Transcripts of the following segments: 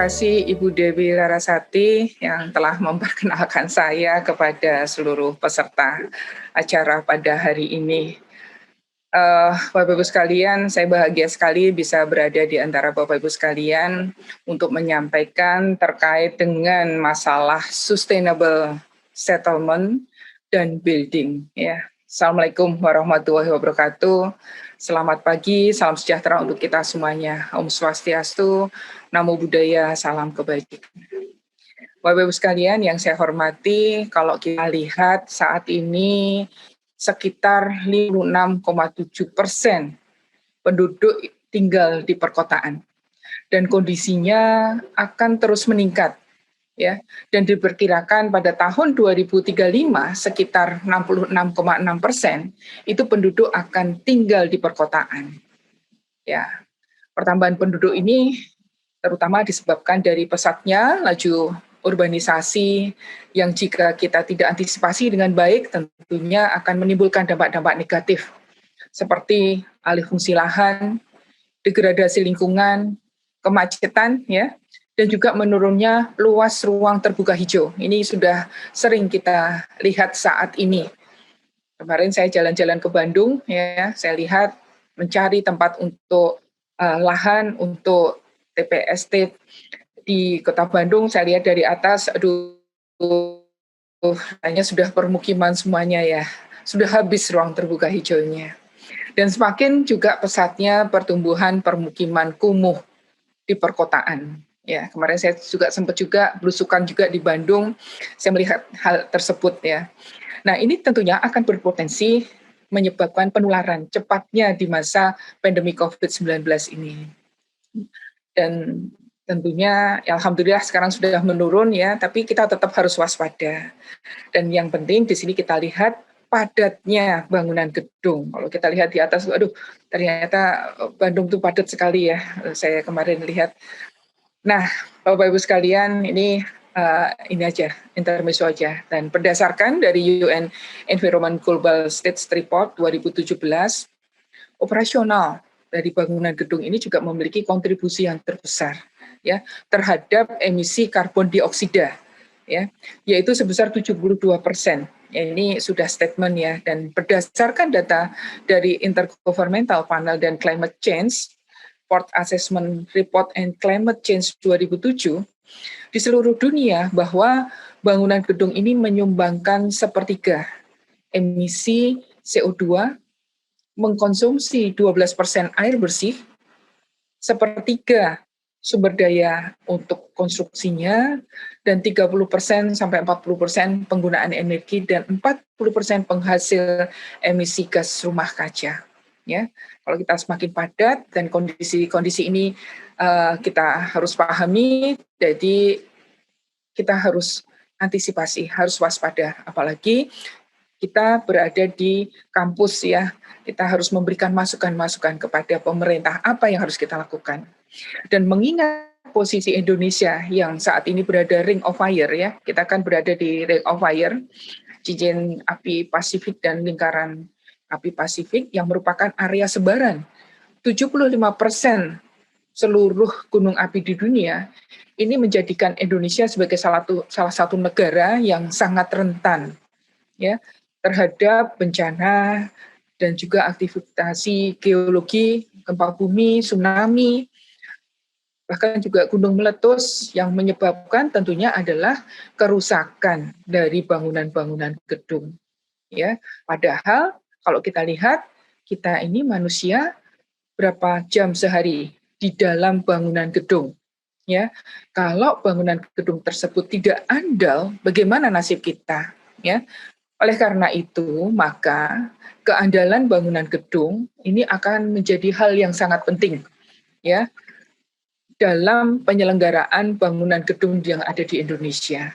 kasih Ibu Dewi Larasati yang telah memperkenalkan saya kepada seluruh peserta acara pada hari ini. Bapak Ibu sekalian, saya bahagia sekali bisa berada di antara Bapak Ibu sekalian untuk menyampaikan terkait dengan masalah sustainable settlement dan building. Ya. Assalamualaikum warahmatullahi wabarakatuh. Selamat pagi, salam sejahtera untuk kita semuanya. Om Swastiastu, Namo Buddhaya, salam kebajikan. Bapak Ibu sekalian yang saya hormati, kalau kita lihat saat ini sekitar 56,7% penduduk tinggal di perkotaan dan kondisinya akan terus meningkat. Ya, dan diperkirakan pada tahun 2035 sekitar 66,6% itu penduduk akan tinggal di perkotaan. Ya, pertambahan penduduk ini terutama disebabkan dari pesatnya laju urbanisasi yang jika kita tidak antisipasi dengan baik tentunya akan menimbulkan dampak-dampak negatif seperti alih fungsi lahan, degradasi lingkungan, kemacetan, ya, dan juga menurunnya luas ruang terbuka hijau. Ini sudah sering kita lihat saat ini. Kemarin saya jalan-jalan ke Bandung, ya, saya lihat mencari tempat untuk lahan untuk TPST di Kota Bandung. Saya lihat dari atas, aduh, hanya sudah permukiman semuanya ya, sudah habis ruang terbuka hijaunya. Dan semakin juga pesatnya pertumbuhan permukiman kumuh di perkotaan. Ya, kemarin saya juga sempat juga belusukan juga di Bandung, saya melihat hal tersebut ya. Nah, ini tentunya akan berpotensi menyebabkan penularan cepatnya di masa pandemi COVID-19 ini. Dan tentunya ya alhamdulillah sekarang sudah menurun ya, tapi kita tetap harus waspada. Dan yang penting di sini kita lihat padatnya bangunan gedung. Kalau kita lihat di atas, aduh ternyata Bandung itu padat sekali ya. Saya kemarin lihat. Nah, Bapak Ibu sekalian, ini aja, intermezzo aja. Dan berdasarkan dari UN Environment Global States Report 2017, operasional dari bangunan gedung ini juga memiliki kontribusi yang terbesar ya terhadap emisi karbon dioksida ya, yaitu sebesar 72%. Ya, ini sudah statement ya, dan berdasarkan data dari Intergovernmental Panel dan Climate Change Port Assessment Report and Climate Change 2007 di seluruh dunia bahwa bangunan gedung ini menyumbangkan sepertiga emisi CO2, mengkonsumsi 12% air bersih, sepertiga sumber daya untuk konstruksinya, dan 30% sampai 40% penggunaan energi, dan 40% penghasil emisi gas rumah kaca. Ya, kalau kita semakin padat dan kondisi ini kita harus pahami, jadi kita harus antisipasi, harus waspada, apalagi kita berada di kampus ya, kita harus memberikan masukan-masukan kepada pemerintah apa yang harus kita lakukan. Dan mengingat posisi Indonesia yang saat ini berada ring of fire ya, kita kan berada di ring of fire, cincin api Pasifik dan lingkaran api Pasifik yang merupakan area sebaran 75% seluruh gunung api di dunia, ini menjadikan Indonesia sebagai salah satu negara yang sangat rentan ya terhadap bencana dan juga aktivitas geologi, gempa bumi, tsunami, bahkan juga gunung meletus yang menyebabkan tentunya adalah kerusakan dari bangunan-bangunan gedung. Ya, padahal kalau kita lihat kita ini manusia berapa jam sehari di dalam bangunan gedung. Ya, kalau bangunan gedung tersebut tidak andal, bagaimana nasib kita? Ya, oleh karena itu, maka keandalan bangunan gedung ini akan menjadi hal yang sangat penting ya dalam penyelenggaraan bangunan gedung yang ada di Indonesia.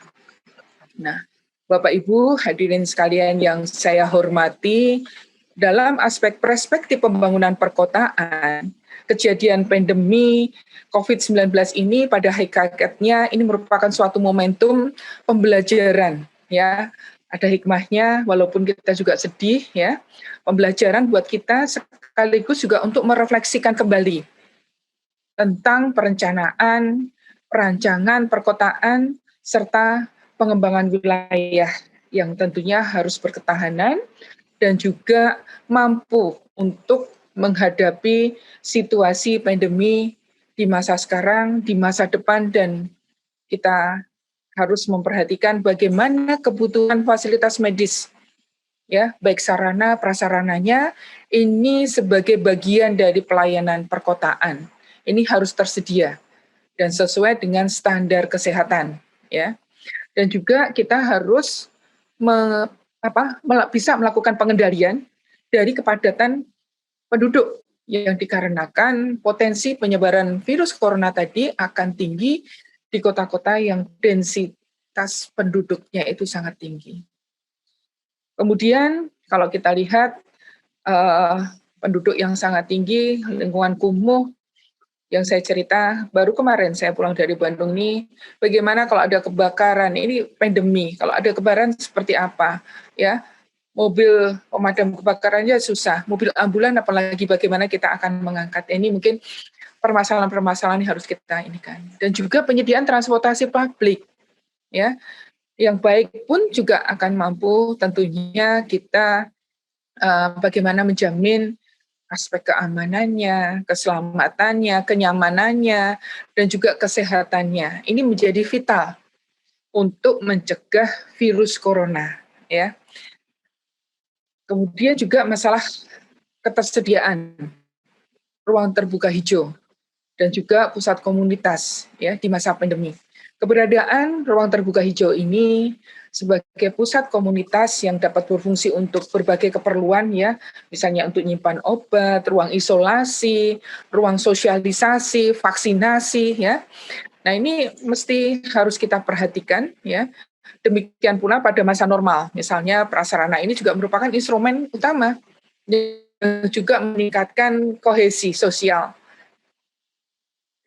Nah, Bapak Ibu hadirin sekalian yang saya hormati, dalam aspek perspektif pembangunan perkotaan, kejadian pandemi COVID-19 ini pada hakikatnya ini merupakan suatu momentum pembelajaran ya. Ada hikmahnya walaupun kita juga sedih ya. Pembelajaran buat kita sekaligus juga untuk merefleksikan kembali tentang perencanaan perancangan perkotaan, serta pengembangan wilayah yang tentunya harus berketahanan dan juga mampu untuk menghadapi situasi pandemi di masa sekarang, di masa depan, dan kita harus memperhatikan bagaimana kebutuhan fasilitas medis, ya, baik sarana prasarananya ini sebagai bagian dari pelayanan perkotaan. Ini harus tersedia dan sesuai dengan standar kesehatan, ya. Dan juga kita harus bisa melakukan pengendalian dari kepadatan penduduk yang dikarenakan potensi penyebaran virus corona tadi akan tinggi di kota-kota yang densitas penduduknya itu sangat tinggi. Kemudian kalau kita lihat penduduk yang sangat tinggi, lingkungan kumuh, yang saya cerita, baru kemarin saya pulang dari Bandung nih, bagaimana kalau ada kebakaran, ini pandemi, kalau ada kebakaran seperti apa, ya, mobil pemadam kebakarannya susah, mobil ambulan apalagi bagaimana kita akan mengangkat, ini mungkin permasalahan-permasalahan yang harus kita ini kan, dan juga penyediaan transportasi publik, ya, yang baik pun juga akan mampu tentunya kita bagaimana menjamin aspek keamanannya, keselamatannya, kenyamanannya, dan juga kesehatannya. Ini menjadi vital untuk mencegah virus corona, ya. Kemudian juga masalah ketersediaan ruang terbuka hijau dan juga pusat komunitas, ya, di masa pandemi. Keberadaan ruang terbuka hijau ini sebagai pusat komunitas yang dapat berfungsi untuk berbagai keperluan, ya, misalnya untuk nyimpan obat, ruang isolasi, ruang sosialisasi, vaksinasi, ya. Nah, ini mesti harus kita perhatikan, ya. Demikian pula pada masa normal, misalnya prasarana ini juga merupakan instrumen utama yang juga meningkatkan kohesi sosial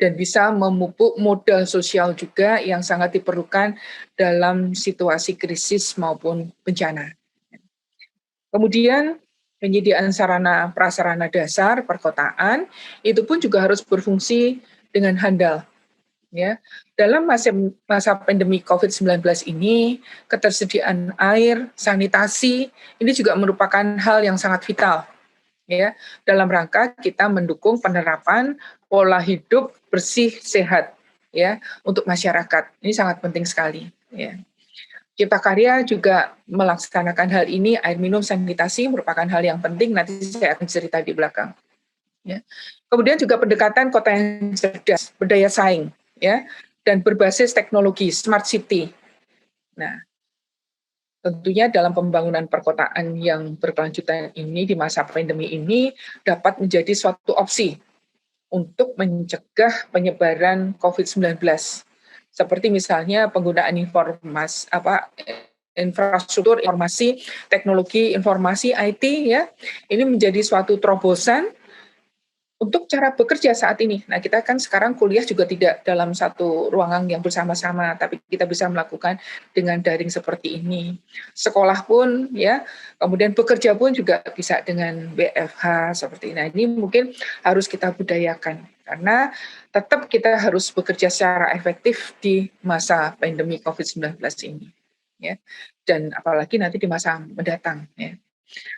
dan bisa memupuk modal sosial juga yang sangat diperlukan dalam situasi krisis maupun bencana. Kemudian penyediaan sarana prasarana dasar perkotaan itu pun juga harus berfungsi dengan handal. Ya, dalam masa pandemi COVID-19 ini, ketersediaan air, sanitasi ini juga merupakan hal yang sangat vital, ya, dalam rangka kita mendukung penerapan pola hidup bersih sehat, ya, untuk masyarakat. Ini sangat penting sekali, ya. Cipta Karya juga melaksanakan hal ini, air minum, sanitasi merupakan hal yang penting, nanti saya akan cerita di belakang, ya. Kemudian juga pendekatan kota yang cerdas, berdaya saing, ya, dan berbasis teknologi smart city. Nah, tentunya dalam pembangunan perkotaan yang berkelanjutan ini di masa pandemi ini dapat menjadi suatu opsi untuk mencegah penyebaran COVID-19. Seperti misalnya penggunaan infrastruktur informasi, teknologi informasi IT, ya. Ini menjadi suatu terobosan untuk cara bekerja saat ini. Nah, kita kan sekarang kuliah juga tidak dalam satu ruangan yang bersama-sama, tapi kita bisa melakukan dengan daring seperti ini. Sekolah pun, ya, kemudian bekerja pun juga bisa dengan WFH seperti ini. Nah, ini mungkin harus kita budayakan, karena tetap kita harus bekerja secara efektif di masa pandemi COVID-19 ini, ya. Dan apalagi nanti di masa mendatang, ya.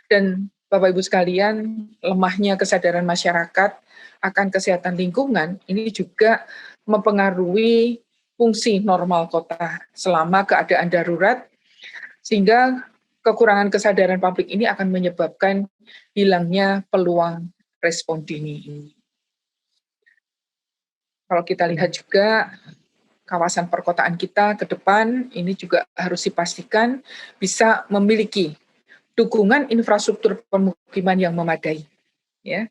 Dan Bapak Ibu sekalian, lemahnya kesadaran masyarakat akan kesehatan lingkungan ini juga mempengaruhi fungsi normal kota selama keadaan darurat, sehingga kekurangan kesadaran publik ini akan menyebabkan hilangnya peluang respon dini ini. Kalau kita lihat juga kawasan perkotaan kita ke depan ini juga harus dipastikan bisa memiliki dukungan infrastruktur pemukiman yang memadai, ya,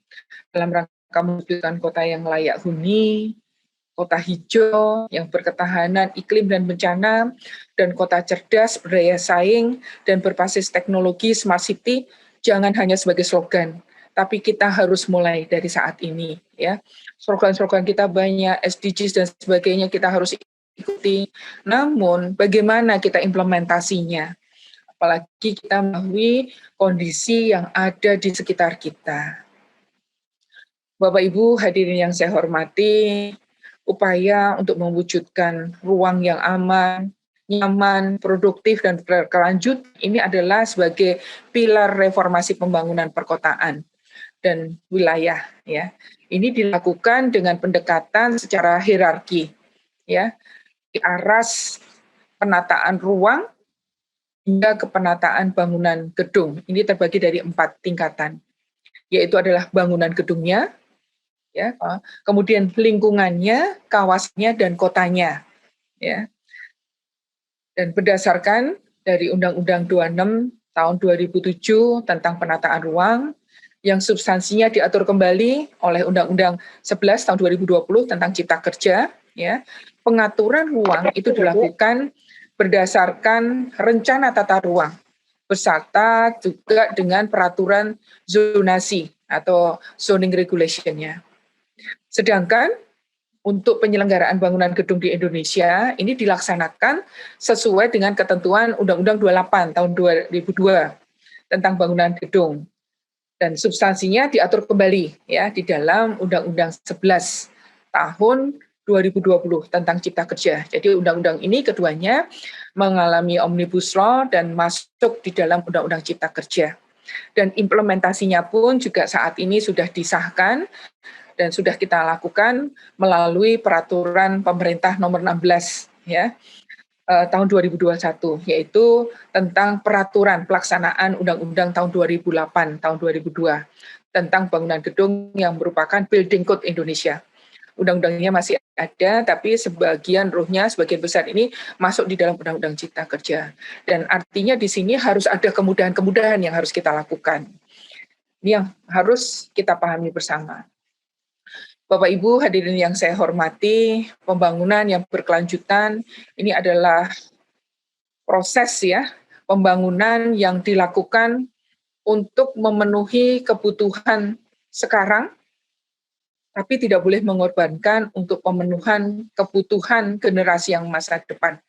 dalam rangka mewujudkan kota yang layak huni, kota hijau yang berketahanan iklim dan bencana, dan kota cerdas, berdaya saing, dan berbasis teknologi smart city, jangan hanya sebagai slogan, tapi kita harus mulai dari saat ini, ya. Slogan-slogan kita banyak, SDGs dan sebagainya kita harus ikuti, namun bagaimana kita implementasinya? Apalagi kita mengetahui kondisi yang ada di sekitar kita. Bapak Ibu hadirin yang saya hormati, upaya untuk mewujudkan ruang yang aman, nyaman, produktif, dan berkelanjut ini adalah sebagai pilar reformasi pembangunan perkotaan dan wilayah. Ya, ini dilakukan dengan pendekatan secara hierarki, ya, di aras penataan ruang hingga ke penataan bangunan gedung. Ini terbagi dari 4 tingkatan, yaitu adalah bangunan gedungnya, ya, kemudian lingkungannya, kawasannya, dan kotanya, ya. Dan berdasarkan dari Undang-Undang 26 tahun 2007 tentang penataan ruang, yang substansinya diatur kembali oleh Undang-Undang 11 tahun 2020 tentang Cipta Kerja, ya, pengaturan ruang itu dilakukan berdasarkan rencana tata ruang, beserta juga dengan peraturan zonasi atau zoning regulation-nya. Sedangkan untuk penyelenggaraan bangunan gedung di Indonesia ini dilaksanakan sesuai dengan ketentuan Undang-Undang 28 tahun 2002 tentang bangunan gedung. Dan substansinya diatur kembali ya di dalam Undang-Undang 11 tahun 2020 tentang Cipta Kerja. Jadi undang-undang ini keduanya mengalami omnibus law dan masuk di dalam Undang-Undang Cipta Kerja. Dan implementasinya pun juga saat ini sudah disahkan dan sudah kita lakukan melalui peraturan pemerintah nomor 16 ya tahun 2021, yaitu tentang peraturan pelaksanaan Undang-Undang tahun 2008 tahun 2002 tentang bangunan gedung yang merupakan Building Code Indonesia. Undang-undangnya masih ada, tapi sebagian ruhnya, sebagian besar ini masuk di dalam Undang-Undang Cipta Kerja. Dan artinya di sini harus ada kemudahan-kemudahan yang harus kita lakukan. Ini yang harus kita pahami bersama. Bapak Ibu hadirin yang saya hormati, pembangunan yang berkelanjutan ini adalah proses ya, pembangunan yang dilakukan untuk memenuhi kebutuhan sekarang, tapi tidak boleh mengorbankan untuk pemenuhan kebutuhan generasi yang masa depan.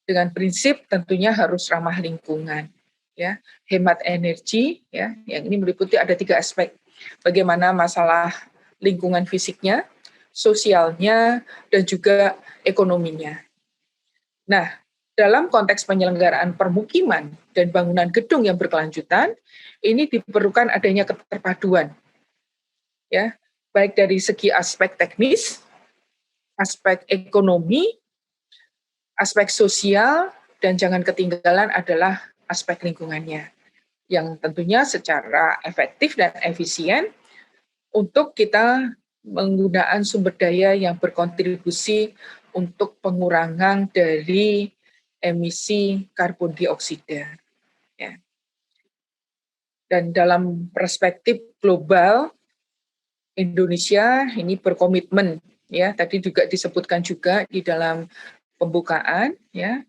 Dengan prinsip tentunya harus ramah lingkungan, ya, hemat energi, ya, yang ini meliputi ada 3 aspek. Bagaimana masalah lingkungan fisiknya, sosialnya, dan juga ekonominya. Nah, dalam konteks penyelenggaraan permukiman dan bangunan gedung yang berkelanjutan, ini diperlukan adanya keterpaduan, ya, baik dari segi aspek teknis, aspek ekonomi, aspek sosial, dan jangan ketinggalan adalah aspek lingkungannya, yang tentunya secara efektif dan efisien untuk kita menggunakan sumber daya yang berkontribusi untuk pengurangan dari emisi karbon dioksida. Ya. Dan dalam perspektif global, Indonesia ini berkomitmen, ya tadi juga disebutkan juga di dalam pembukaan, ya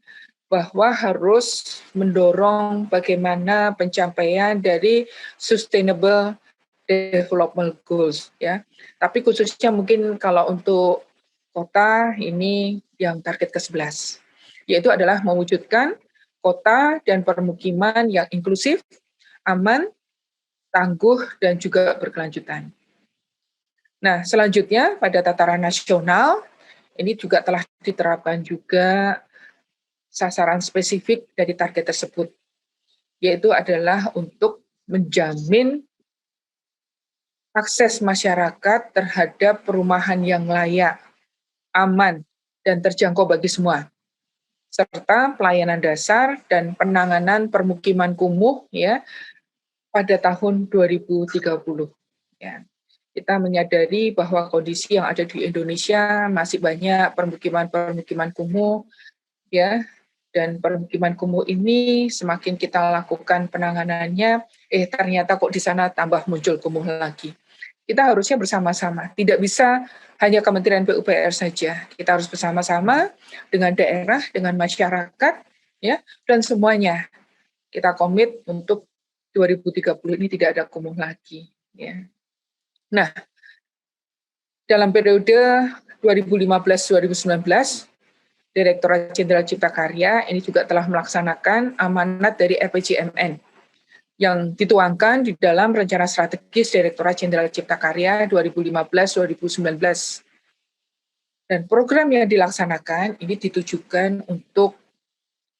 bahwa harus mendorong bagaimana pencapaian dari Sustainable Development Goals, ya. Tapi khususnya mungkin kalau untuk kota ini yang target ke-11, yaitu adalah mewujudkan kota dan permukiman yang inklusif, aman, tangguh, dan juga berkelanjutan. Nah, selanjutnya pada tataran nasional, ini juga telah diterapkan juga sasaran spesifik dari target tersebut, yaitu adalah untuk menjamin akses masyarakat terhadap perumahan yang layak, aman, dan terjangkau bagi semua, serta pelayanan dasar dan penanganan permukiman kumuh ya pada tahun 2030. Ya. Kita menyadari bahwa kondisi yang ada di Indonesia masih banyak permukiman-permukiman kumuh ya, dan permukiman kumuh ini semakin kita lakukan penanganannya, ternyata kok di sana tambah muncul kumuh lagi. Kita harusnya bersama-sama, tidak bisa hanya Kementerian PUPR saja. Kita harus bersama-sama dengan daerah, dengan masyarakat, ya, dan semuanya. Kita komit untuk 2030 ini tidak ada kumuh lagi. Ya. Nah, dalam periode 2015-2019, Direktorat Jenderal Cipta Karya ini juga telah melaksanakan amanat dari RPJMN yang dituangkan di dalam Rencana Strategis Direktorat Jenderal Cipta Karya 2015-2019 Dan program yang dilaksanakan ini ditujukan untuk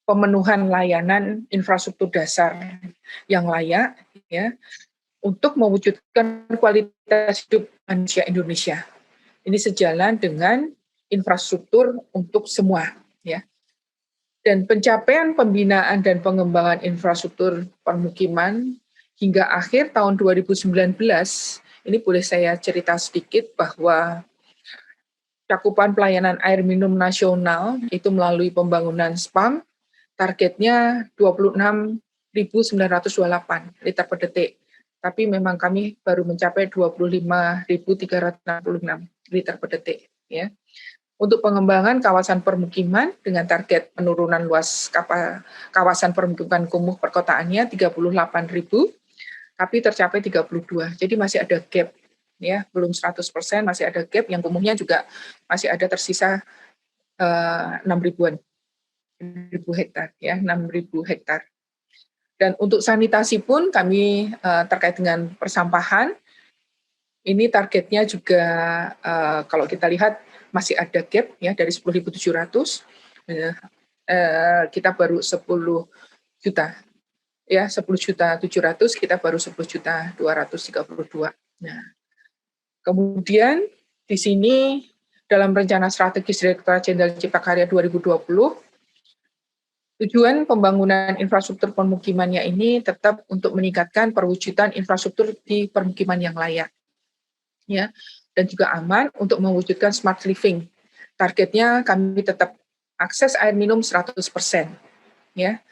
pemenuhan layanan infrastruktur dasar yang layak, ya, untuk mewujudkan kualitas hidup manusia Indonesia. Ini sejalan dengan infrastruktur untuk semua, ya. Dan pencapaian pembinaan dan pengembangan infrastruktur permukiman hingga akhir tahun 2019, ini boleh saya cerita sedikit bahwa cakupan pelayanan air minum nasional itu melalui pembangunan SPAM, targetnya 26.928 liter per detik. Tapi memang kami baru mencapai 25.366 liter per detik. Ya. Untuk pengembangan kawasan permukiman dengan target penurunan luas kawasan permukiman kumuh perkotaannya 38.000, tapi tercapai 32. Jadi masih ada gap, ya, belum 100%, masih ada gap. Yang kumuhnya juga masih ada tersisa 6.000-an hektar, ya, 6.000 hektar. Dan untuk sanitasi pun kami terkait dengan persampahan, ini targetnya juga kalau kita lihat masih ada gap, ya, dari 10.700, kita baru 10 juta, ya, 10.700.000, kita baru 10.232. Nah, kemudian di sini dalam rencana strategis Direktorat Jenderal Cipta Karya 2020, tujuan pembangunan infrastruktur permukimannya ini tetap untuk meningkatkan perwujudan infrastruktur di permukiman yang layak, ya, dan juga aman untuk mewujudkan smart living. Targetnya kami tetap akses air minum 100%, ya,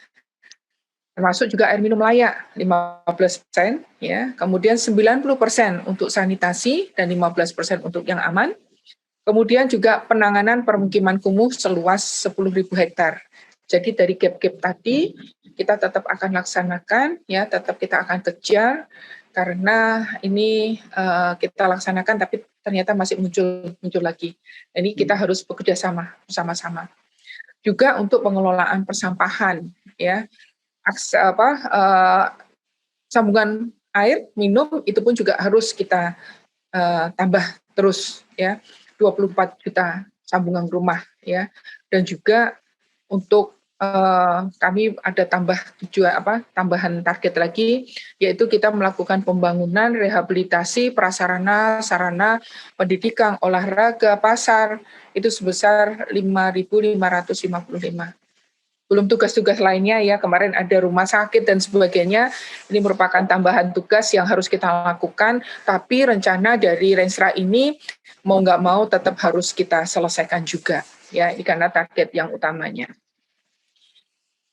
termasuk juga air minum layak 15%, ya, kemudian 90% untuk sanitasi dan 15% untuk yang aman. Kemudian juga penanganan permukiman kumuh seluas 10.000 hektar. Jadi dari gap-gap tadi kita tetap akan laksanakan, ya, tetap kita akan kejar, karena ini kita laksanakan tapi ternyata masih muncul lagi. Ini kita harus bekerja bersama-sama. Juga untuk pengelolaan persampahan, ya, sambungan air minum itu pun juga harus kita tambah terus, ya, 24 juta sambungan rumah, ya, dan juga untuk kami ada tambahan target lagi, yaitu kita melakukan pembangunan rehabilitasi prasarana sarana pendidikan, olahraga, pasar, itu sebesar 5.555. Belum tugas-tugas lainnya, ya, kemarin ada rumah sakit dan sebagainya, ini merupakan tambahan tugas yang harus kita lakukan, tapi rencana dari Renstra ini mau nggak mau tetap harus kita selesaikan juga, ya, ini karena target yang utamanya.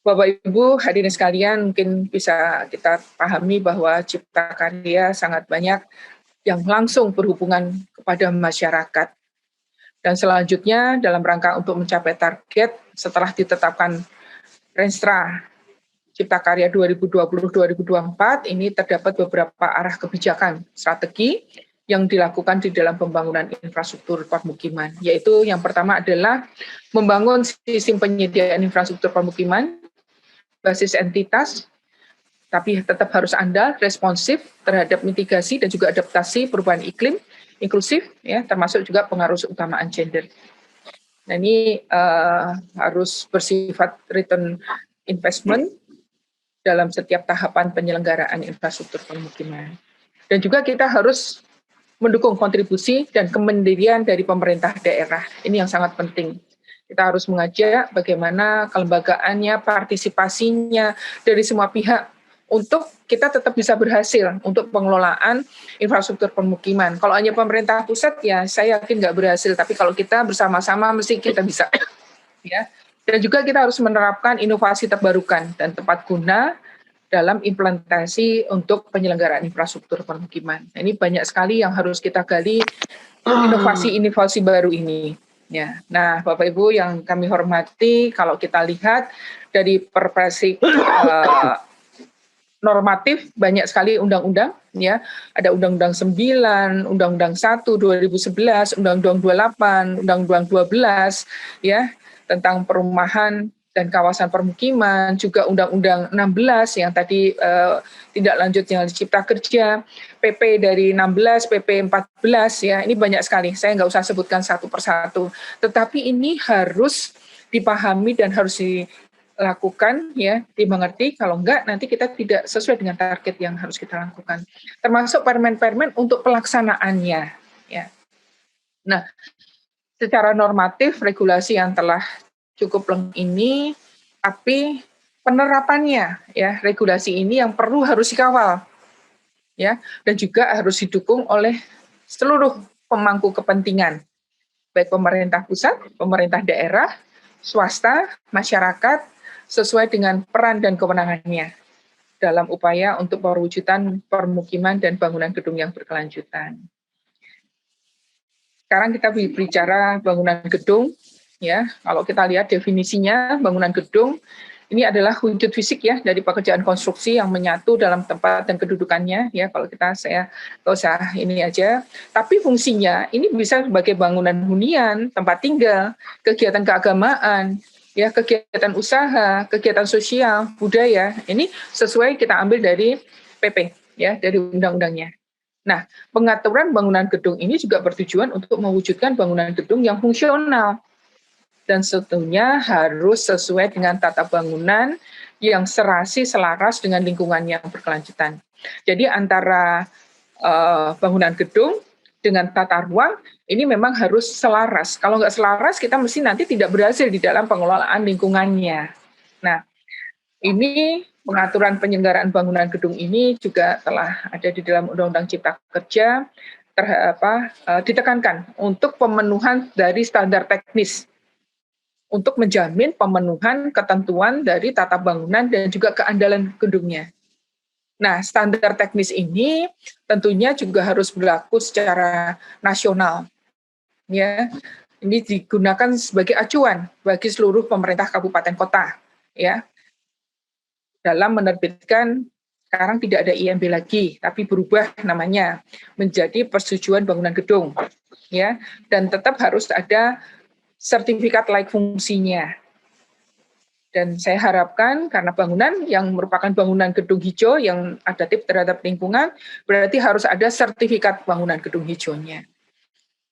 Bapak Ibu hadirin sekalian, mungkin bisa kita pahami bahwa Cipta Karya sangat banyak yang langsung berhubungan kepada masyarakat. Dan selanjutnya dalam rangka untuk mencapai target setelah ditetapkan Renstra Cipta Karya 2020-2024, ini terdapat beberapa arah kebijakan strategi yang dilakukan di dalam pembangunan infrastruktur permukiman, yaitu yang pertama adalah membangun sistem penyediaan infrastruktur permukiman basis entitas, tapi tetap harus andal, responsif terhadap mitigasi dan juga adaptasi perubahan iklim, inklusif, ya, termasuk juga pengaruh utamaan gender. Nah, ini harus bersifat return investment dalam setiap tahapan penyelenggaraan infrastruktur permukiman. Dan juga kita harus mendukung kontribusi dan kemandirian dari pemerintah daerah. Ini yang sangat penting. Kita harus mengajak bagaimana kelembagaannya, partisipasinya dari semua pihak untuk kita tetap bisa berhasil untuk pengelolaan infrastruktur permukiman. Kalau hanya pemerintah pusat, ya saya yakin nggak berhasil. Tapi kalau kita bersama-sama, mesti kita bisa. Ya. Dan juga kita harus menerapkan inovasi terbarukan dan tepat guna dalam implementasi untuk penyelenggaraan infrastruktur permukiman. Nah, ini banyak sekali yang harus kita gali inovasi-inovasi baru ini. Ya. Nah, Bapak Ibu yang kami hormati, kalau kita lihat dari perspektif normatif banyak sekali undang-undang, ya. Ada Undang-Undang 9, Undang-Undang 1 2011, Undang-Undang 28, Undang-Undang 12, ya, tentang perumahan dan kawasan permukiman, juga Undang-Undang 16 yang tadi tindak lanjut yang Cipta Kerja, PP dari 16, PP 14 ya, ini banyak sekali. Saya nggak usah sebutkan satu persatu. Tetapi ini harus dipahami dan harus dilakukan ya, dimengerti. Kalau enggak nanti kita tidak sesuai dengan target yang harus kita lakukan. Termasuk permen-permen untuk pelaksanaannya ya. Nah, secara normatif regulasi yang telah cukup lengkap ini, tapi penerapannya ya regulasi ini yang perlu harus dikawal ya, dan juga harus didukung oleh seluruh pemangku kepentingan, baik pemerintah pusat, pemerintah daerah, swasta, masyarakat, sesuai dengan peran dan kewenangannya dalam upaya untuk perwujudan permukiman dan bangunan gedung yang berkelanjutan. Sekarang kita bicara bangunan gedung, ya. Kalau kita lihat definisinya, bangunan gedung ini adalah wujud fisik ya dari pekerjaan konstruksi yang menyatu dalam tempat dan kedudukannya ya. Kalau saya nggak usah ini aja. Tapi fungsinya ini bisa sebagai bangunan hunian, tempat tinggal, kegiatan keagamaan, ya kegiatan usaha, kegiatan sosial, budaya. Ini sesuai kita ambil dari PP ya, dari undang-undangnya. Nah, pengaturan bangunan gedung ini juga bertujuan untuk mewujudkan bangunan gedung yang fungsional dan tentunya harus sesuai dengan tata bangunan yang serasi selaras dengan lingkungan yang berkelanjutan. Jadi antara bangunan gedung dengan tata ruang ini memang harus selaras. Kalau nggak selaras, kita mesti nanti tidak berhasil di dalam pengelolaan lingkungannya. Nah, ini pengaturan penyelenggaraan bangunan gedung ini juga telah ada di dalam Undang-Undang Cipta Kerja ditekankan untuk pemenuhan dari standar teknis untuk menjamin pemenuhan ketentuan dari tata bangunan dan juga keandalan gedungnya. Nah, standar teknis ini tentunya juga harus berlaku secara nasional. Ya, ini digunakan sebagai acuan bagi seluruh pemerintah kabupaten kota, ya. Dalam menerbitkan, sekarang tidak ada IMB lagi, tapi berubah namanya menjadi persetujuan bangunan gedung, ya, dan tetap harus ada sertifikat layak fungsinya. Dan saya harapkan karena bangunan yang merupakan bangunan gedung hijau yang adaptif terhadap lingkungan, berarti harus ada sertifikat bangunan gedung hijaunya.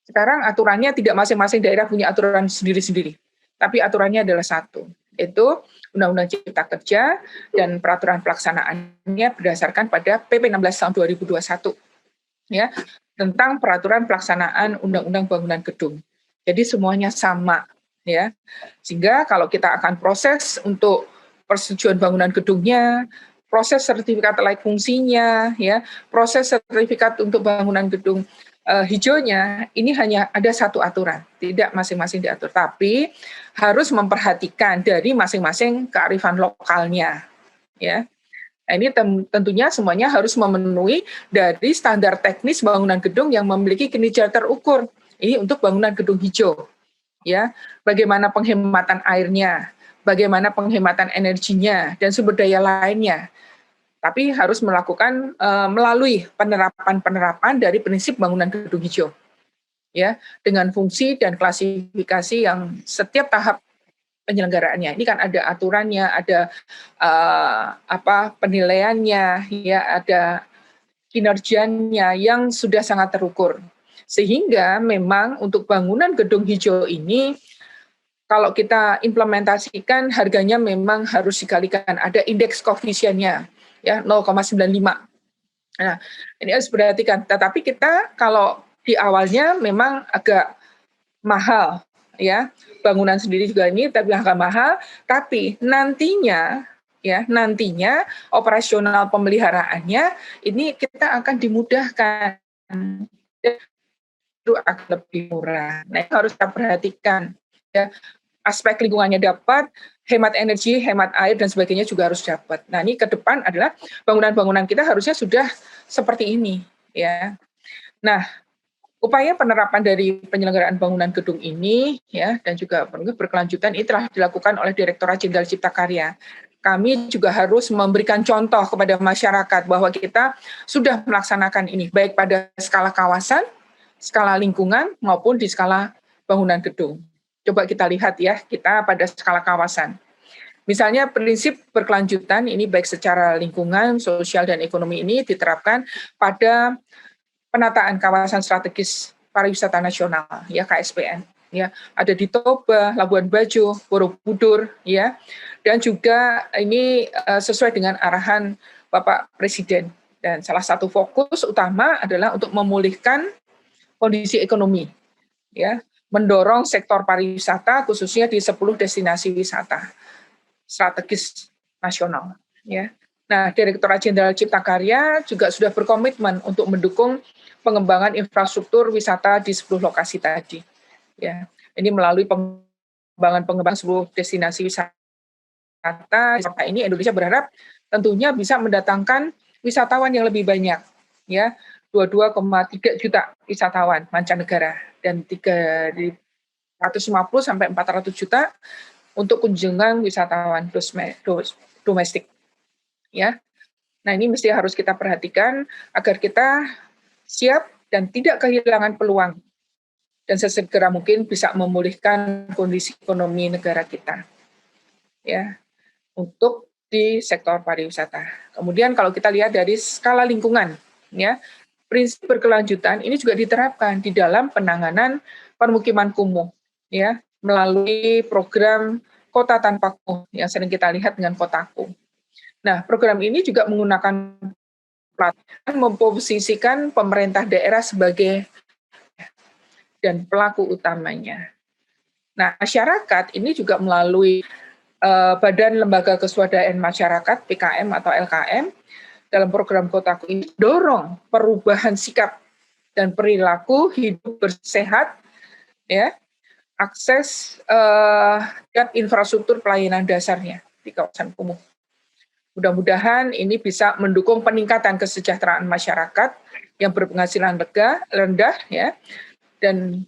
Sekarang aturannya tidak masing-masing daerah punya aturan sendiri-sendiri, tapi aturannya adalah satu, yaitu Undang-Undang Cipta Kerja dan peraturan pelaksanaannya berdasarkan pada PP 16 tahun 2021 ya, tentang peraturan pelaksanaan Undang-Undang Bangunan Gedung. Jadi semuanya sama ya. Sehingga kalau kita akan proses untuk persetujuan bangunan gedungnya, proses sertifikat layak fungsinya ya, proses sertifikat untuk bangunan gedung hijaunya, ini hanya ada satu aturan, tidak masing-masing diatur, tapi harus memperhatikan dari masing-masing kearifan lokalnya, ya. Nah, ini tentunya semuanya harus memenuhi dari standar teknis bangunan gedung yang memiliki kinerja terukur. Ini untuk bangunan gedung hijau, ya. Bagaimana penghematan airnya, bagaimana penghematan energinya dan sumber daya lainnya. Tapi harus melakukan melalui penerapan dari prinsip bangunan gedung hijau, ya, dengan fungsi dan klasifikasi yang setiap tahap penyelenggaraannya. Ini kan ada aturannya, ada penilaiannya, ya, ada kinerjanya yang sudah sangat terukur. Sehingga memang untuk bangunan gedung hijau ini kalau kita implementasikan harganya memang harus dikalikan, ada indeks koefisiennya ya 0,95. Nah, ini harus diperhatikan. Tetapi kita kalau di awalnya memang agak mahal ya. Bangunan sendiri juga ini tapi agak mahal, tapi nantinya operasional pemeliharaannya ini kita akan dimudahkan. Itu akan lebih murah. Nah, itu harus kita perhatikan ya. Aspek lingkungannya dapat, hemat energi, hemat air, dan sebagainya juga harus dapat. Nah, ini ke depan adalah bangunan-bangunan kita harusnya sudah seperti ini, ya. Nah, upaya penerapan dari penyelenggaraan bangunan gedung ini, ya, dan juga berkelanjutan ini telah dilakukan oleh Direktorat Jenderal Cipta Karya. Kami juga harus memberikan contoh kepada masyarakat bahwa kita sudah melaksanakan ini, baik pada skala kawasan, skala lingkungan, maupun di skala bangunan gedung. Coba kita lihat ya, kita pada skala kawasan. Misalnya prinsip berkelanjutan ini baik secara lingkungan, sosial, dan ekonomi ini diterapkan pada penataan kawasan strategis pariwisata nasional, ya KSPN. Ya, ada di Toba, Labuan Bajo, Borobudur, ya, dan juga ini sesuai dengan arahan Bapak Presiden. Dan salah satu fokus utama adalah untuk memulihkan kondisi ekonomi, ya, mendorong sektor pariwisata khususnya di 10 destinasi wisata strategis nasional, ya. Nah, Direktorat Jenderal Cipta Karya juga sudah berkomitmen untuk mendukung pengembangan infrastruktur wisata di 10 lokasi tadi, ya. Ini melalui pengembangan 10 destinasi wisata ini Indonesia berharap tentunya bisa mendatangkan wisatawan yang lebih banyak, ya, 22,3 juta wisatawan mancanegara dan 350 sampai 400 juta untuk kunjungan wisatawan domestik, ya. Nah, ini mesti harus kita perhatikan agar kita siap dan tidak kehilangan peluang dan sesegera mungkin bisa memulihkan kondisi ekonomi negara kita, ya, untuk di sektor pariwisata. Kemudian kalau kita lihat dari skala lingkungan, ya, prinsip berkelanjutan ini juga diterapkan di dalam penanganan permukiman kumuh, ya, melalui program Kota Tanpa Kumuh yang sering kita lihat dengan Kotaku. Nah, program ini juga menggunakan pelatihan memposisikan pemerintah daerah sebagai dan pelaku utamanya. Nah, masyarakat ini juga melalui Badan Lembaga Keswadaan Masyarakat (PKM) atau LKM dalam program Kotaku ini dorong perubahan sikap dan perilaku hidup bersehat, ya, akses dan infrastruktur pelayanan dasarnya di kawasan kumuh. Mudah-mudahan ini bisa mendukung peningkatan kesejahteraan masyarakat yang berpenghasilan rendah, ya, dan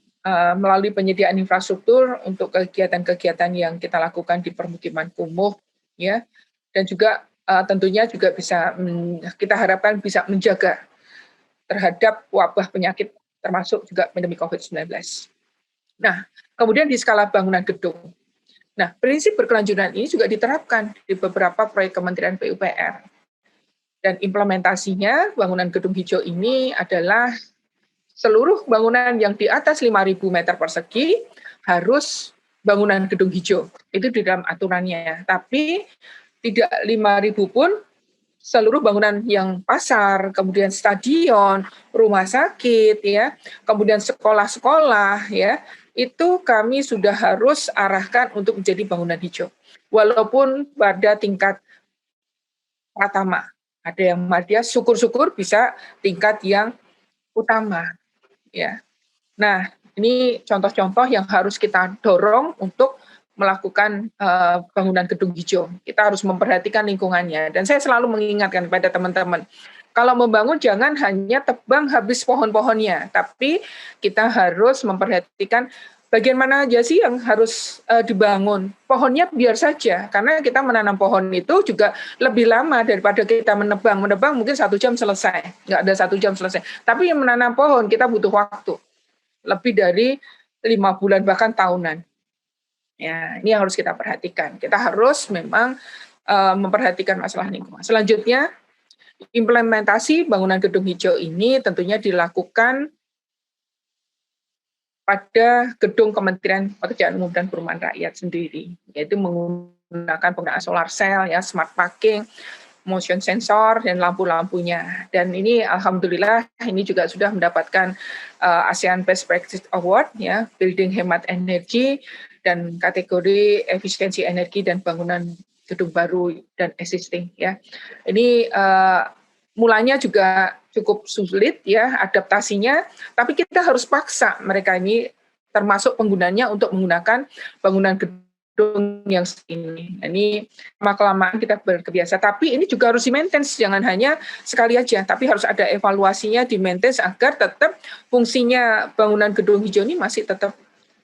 melalui penyediaan infrastruktur untuk kegiatan-kegiatan yang kita lakukan di permukiman kumuh, ya, dan juga tentunya juga bisa kita harapkan bisa menjaga terhadap wabah penyakit termasuk juga pandemi COVID-19. Nah, kemudian di skala bangunan gedung. Nah, prinsip berkelanjutan ini juga diterapkan di beberapa proyek Kementerian PUPR. Dan implementasinya bangunan gedung hijau ini adalah seluruh bangunan yang di atas 5.000 meter persegi harus bangunan gedung hijau. Itu di dalam aturannya. Tapi tidak 5.000 pun seluruh bangunan yang pasar, kemudian stadion, rumah sakit, ya, kemudian sekolah-sekolah, ya, itu kami sudah harus arahkan untuk menjadi bangunan hijau. Walaupun pada tingkat pratama, ada yang madya, syukur-syukur bisa tingkat yang utama, ya. Nah, ini contoh-contoh yang harus kita dorong untuk melakukan bangunan gedung hijau. Kita harus memperhatikan lingkungannya. Dan saya selalu mengingatkan kepada teman-teman, kalau membangun jangan hanya tebang habis pohon-pohonnya, tapi kita harus memperhatikan bagian mana aja sih yang harus dibangun. Pohonnya biar saja, karena kita menanam pohon itu juga lebih lama daripada kita menebang. Menebang mungkin 1 jam selesai, nggak ada 1 jam selesai. Tapi yang menanam pohon kita butuh waktu lebih dari 5 bulan bahkan tahunan. Ya, ini yang harus kita perhatikan. Kita harus memang memperhatikan masalah lingkungan. Selanjutnya, implementasi bangunan gedung hijau ini tentunya dilakukan pada gedung Kementerian Pekerjaan Umum dan Perumahan Rakyat sendiri, yaitu menggunakan penggunaan solar cell, ya, smart parking, motion sensor, dan lampu-lampunya. Dan ini alhamdulillah ini juga sudah mendapatkan ASEAN Best Practice Award, ya, building hemat energi dan kategori efisiensi energi dan bangunan gedung baru dan existing, ya. Ini mulanya juga cukup sulit, ya, adaptasinya, tapi kita harus paksa mereka ini termasuk penggunanya untuk menggunakan bangunan gedung yang ini. Ini lama-kelamaan kita berkebiasa, tapi ini juga harus di-maintain, jangan hanya sekali aja, tapi harus ada evaluasinya, di-maintain agar tetap fungsinya bangunan gedung hijau ini masih tetap,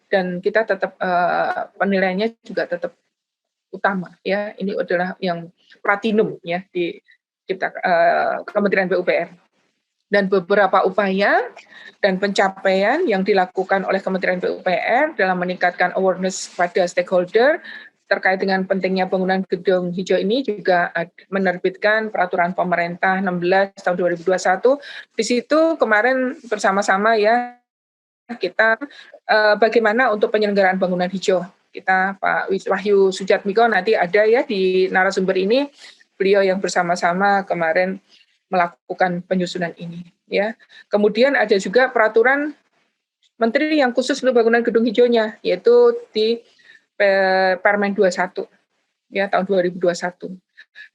dan kita tetap penilaiannya juga tetap utama, ya. Ini adalah yang platinum, ya, di Kementerian PUPR. Dan beberapa upaya dan pencapaian yang dilakukan oleh Kementerian PUPR dalam meningkatkan awareness pada stakeholder terkait dengan pentingnya bangunan gedung hijau ini juga menerbitkan peraturan pemerintah 16 tahun 2021. Di situ kemarin bersama-sama ya kita bagaimana untuk penyelenggaraan bangunan hijau. Kita Pak Wahyu Sujatmiko nanti ada ya di narasumber ini, beliau yang bersama-sama kemarin melakukan penyusunan ini ya. Kemudian ada juga peraturan menteri yang khusus untuk bangunan gedung hijaunya, yaitu di Permen 21 ya tahun 2021.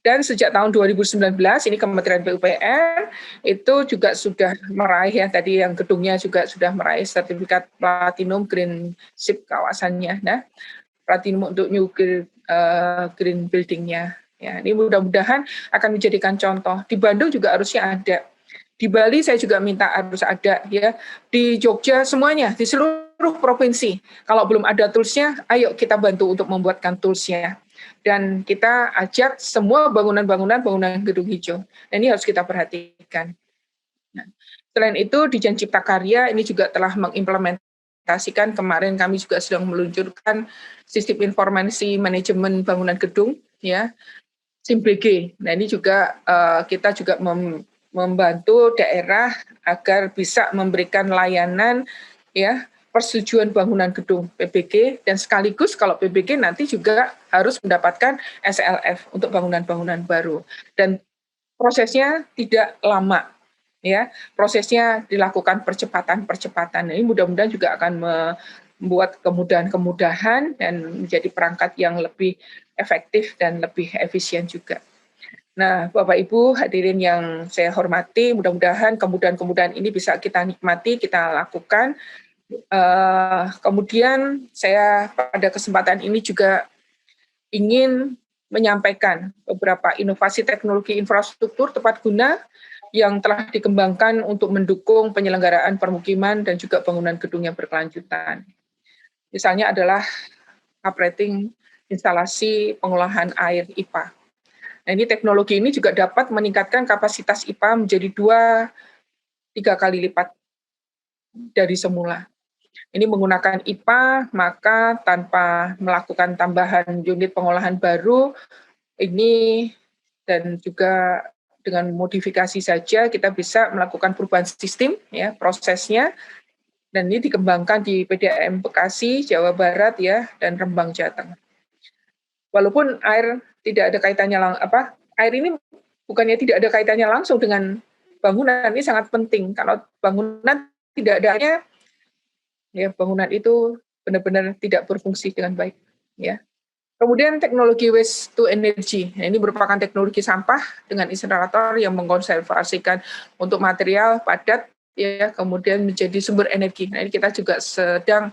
Dan sejak tahun 2019 ini Kementerian PUPR itu juga sudah meraih ya tadi yang gedungnya juga sudah meraih sertifikat Platinum Green SIP kawasannya. Nah, Platinum untuk New Green Building-nya. Ya, ini mudah-mudahan akan menjadikan contoh. Di Bandung juga harusnya ada. Di Bali saya juga minta harus ada ya. Di Jogja semuanya, di seluruh provinsi. Kalau belum ada toolsnya, ayo kita bantu untuk membuatkan toolsnya. Dan kita ajak semua bangunan gedung hijau. Nah, ini harus kita perhatikan. Nah, selain itu di Jan Cipta Karya ini juga telah mengimplementasikan, kemarin kami juga sedang meluncurkan sistem informasi manajemen bangunan gedung ya, SIMBG. Nah, ini juga kita juga membantu daerah agar bisa memberikan layanan ya persetujuan bangunan gedung PBG, dan sekaligus kalau PBG nanti juga harus mendapatkan SLF untuk bangunan-bangunan baru, dan prosesnya tidak lama ya, prosesnya dilakukan percepatan-percepatan. Ini mudah-mudahan juga akan membuat kemudahan-kemudahan dan menjadi perangkat yang lebih efektif dan lebih efisien juga. Nah, Bapak Ibu hadirin yang saya hormati, mudah-mudahan kemudahan-kemudahan ini bisa kita nikmati, kita lakukan. Kemudian saya pada kesempatan ini juga ingin menyampaikan beberapa inovasi teknologi infrastruktur tepat guna yang telah dikembangkan untuk mendukung penyelenggaraan permukiman dan juga bangunan gedung yang berkelanjutan. Misalnya adalah operating instalasi pengolahan air IPA. Nah, ini teknologi ini juga dapat meningkatkan kapasitas IPA menjadi 2-3 kali lipat dari semula. Ini menggunakan IPA, maka tanpa melakukan tambahan unit pengolahan baru, ini dan juga dengan modifikasi saja kita bisa melakukan perubahan sistem, ya prosesnya, dan ini dikembangkan di PDAM Bekasi, Jawa Barat, ya, dan Rembang, Jateng. Walaupun air tidak ada kaitannya air ini bukannya tidak ada kaitannya langsung dengan bangunan, ini sangat penting. Kalau bangunan tidak adanya, ya bangunan itu benar-benar tidak berfungsi dengan baik, ya. Kemudian teknologi waste to energy. Nah, ini merupakan teknologi sampah dengan insinerator yang mengkonservasikan untuk material padat, ya, kemudian menjadi sumber energi. Nah, ini kita juga sedang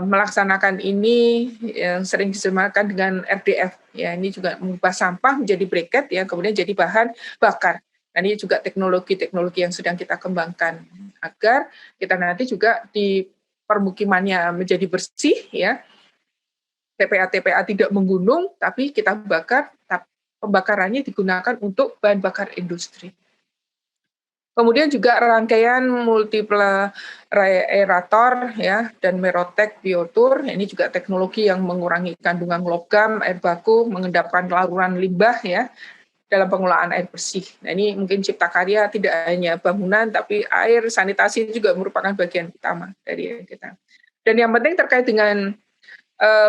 melaksanakan ini yang sering disemakan dengan RDF. Ya, ini juga mengubah sampah menjadi briket, ya, kemudian jadi bahan bakar. Nah, ini juga teknologi-teknologi yang sedang kita kembangkan agar kita nanti juga di permukimannya menjadi bersih, ya. TPA-TPA tidak menggunung, tapi kita bakar, pembakarannya digunakan untuk bahan bakar industri. Kemudian juga rangkaian multiple aerator, ya, dan Merotech Biotur. Ini juga teknologi yang mengurangi kandungan logam, air baku, mengendapkan laruran limbah, ya, dalam pengelolaan air bersih. Nah, ini mungkin Cipta Karya tidak hanya bangunan, tapi air, sanitasi juga merupakan bagian utama dari kita. Dan yang penting terkait dengan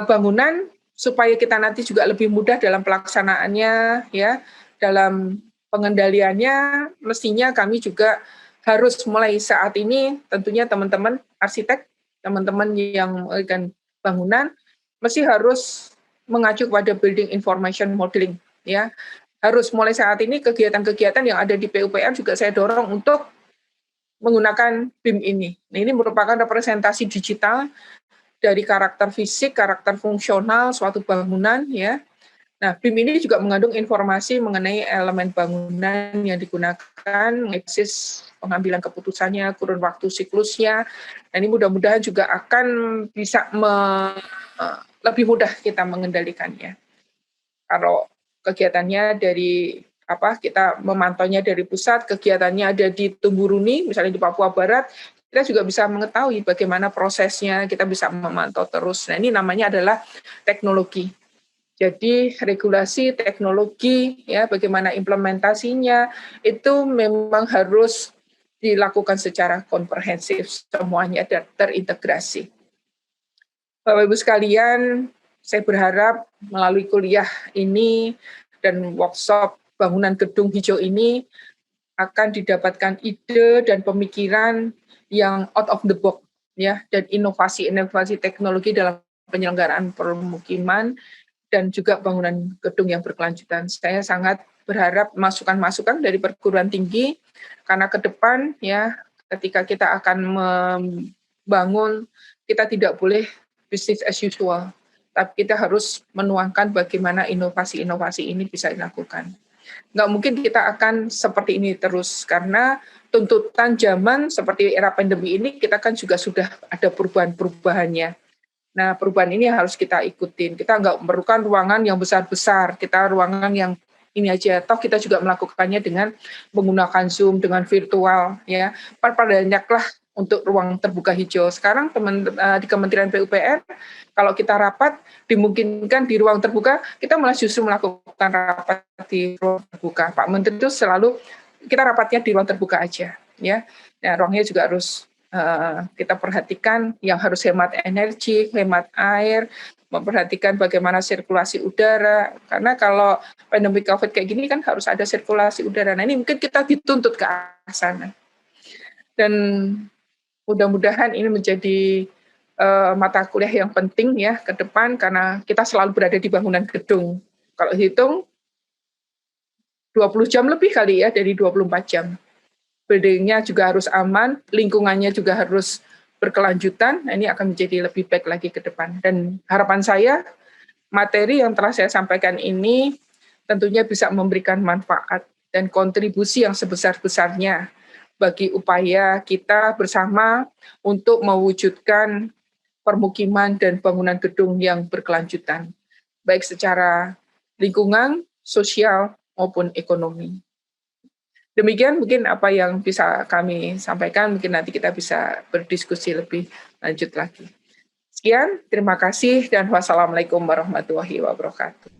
bangunan, supaya kita nanti juga lebih mudah dalam pelaksanaannya, ya, dalam pengendaliannya, mestinya kami juga harus mulai saat ini, tentunya teman-teman arsitek, teman-teman yang mengerjakan bangunan, mesti harus mengacu pada building information modeling, ya. Harus mulai saat ini kegiatan-kegiatan yang ada di PUPR juga saya dorong untuk menggunakan BIM ini. Nah, ini merupakan representasi digital dari karakter fisik, karakter fungsional suatu bangunan, ya. Nah, BIM ini juga mengandung informasi mengenai elemen bangunan yang digunakan, eksis pengambilan keputusannya, kurun waktu siklusnya. Dan ini mudah-mudahan juga akan bisa lebih mudah kita mengendalikannya. Kalau kegiatannya dari kita memantaunya dari pusat, kegiatannya ada di Tumburuni, misalnya di Papua Barat, kita juga bisa mengetahui bagaimana prosesnya, kita bisa memantau terus. Nah, ini namanya adalah teknologi. Jadi regulasi teknologi ya bagaimana implementasinya itu memang harus dilakukan secara komprehensif semuanya dan terintegrasi. Bapak Ibu sekalian, saya berharap melalui kuliah ini dan workshop bangunan gedung hijau ini akan didapatkan ide dan pemikiran yang out of the box ya dan inovasi-inovasi teknologi dalam penyelenggaraan permukiman dan juga bangunan gedung yang berkelanjutan. Saya sangat berharap masukan-masukan dari perguruan tinggi karena ke depan ya ketika kita akan membangun kita tidak boleh business as usual, tapi kita harus menuangkan bagaimana inovasi-inovasi ini bisa dilakukan. Nggak mungkin kita akan seperti ini terus karena tuntutan zaman seperti era pandemi ini kita kan juga sudah ada perubahan-perubahannya. Nah, perubahan ini harus kita ikutin. Kita nggak memerlukan ruangan yang besar-besar. Kita ruangan yang ini aja. Toh kita juga melakukannya dengan menggunakan Zoom, dengan virtual. Ya, perbanyaklah untuk ruang terbuka hijau. Sekarang di Kementerian PUPR, kalau kita rapat, dimungkinkan di ruang terbuka, kita malah justru melakukan rapat di ruang terbuka. Pak Menteri itu selalu, kita rapatnya di ruang terbuka aja. Ya, nah, ruangnya juga harus kita perhatikan yang harus hemat energi, hemat air, memperhatikan bagaimana sirkulasi udara. Karena kalau pandemi COVID kayak gini kan harus ada sirkulasi udara. Nah ini mungkin kita dituntut ke arah sana. Dan mudah-mudahan ini menjadi mata kuliah yang penting ya ke depan karena kita selalu berada di bangunan gedung. Kalau hitung 20 jam lebih kali ya dari 24 jam. Buildingnya juga harus aman, lingkungannya juga harus berkelanjutan, nah ini akan menjadi lebih baik lagi ke depan. Dan harapan saya, materi yang telah saya sampaikan ini tentunya bisa memberikan manfaat dan kontribusi yang sebesar-besarnya bagi upaya kita bersama untuk mewujudkan permukiman dan bangunan gedung yang berkelanjutan, baik secara lingkungan, sosial, maupun ekonomi. Demikian mungkin apa yang bisa kami sampaikan, mungkin nanti kita bisa berdiskusi lebih lanjut lagi. Sekian, terima kasih dan wassalamualaikum warahmatullahi wabarakatuh.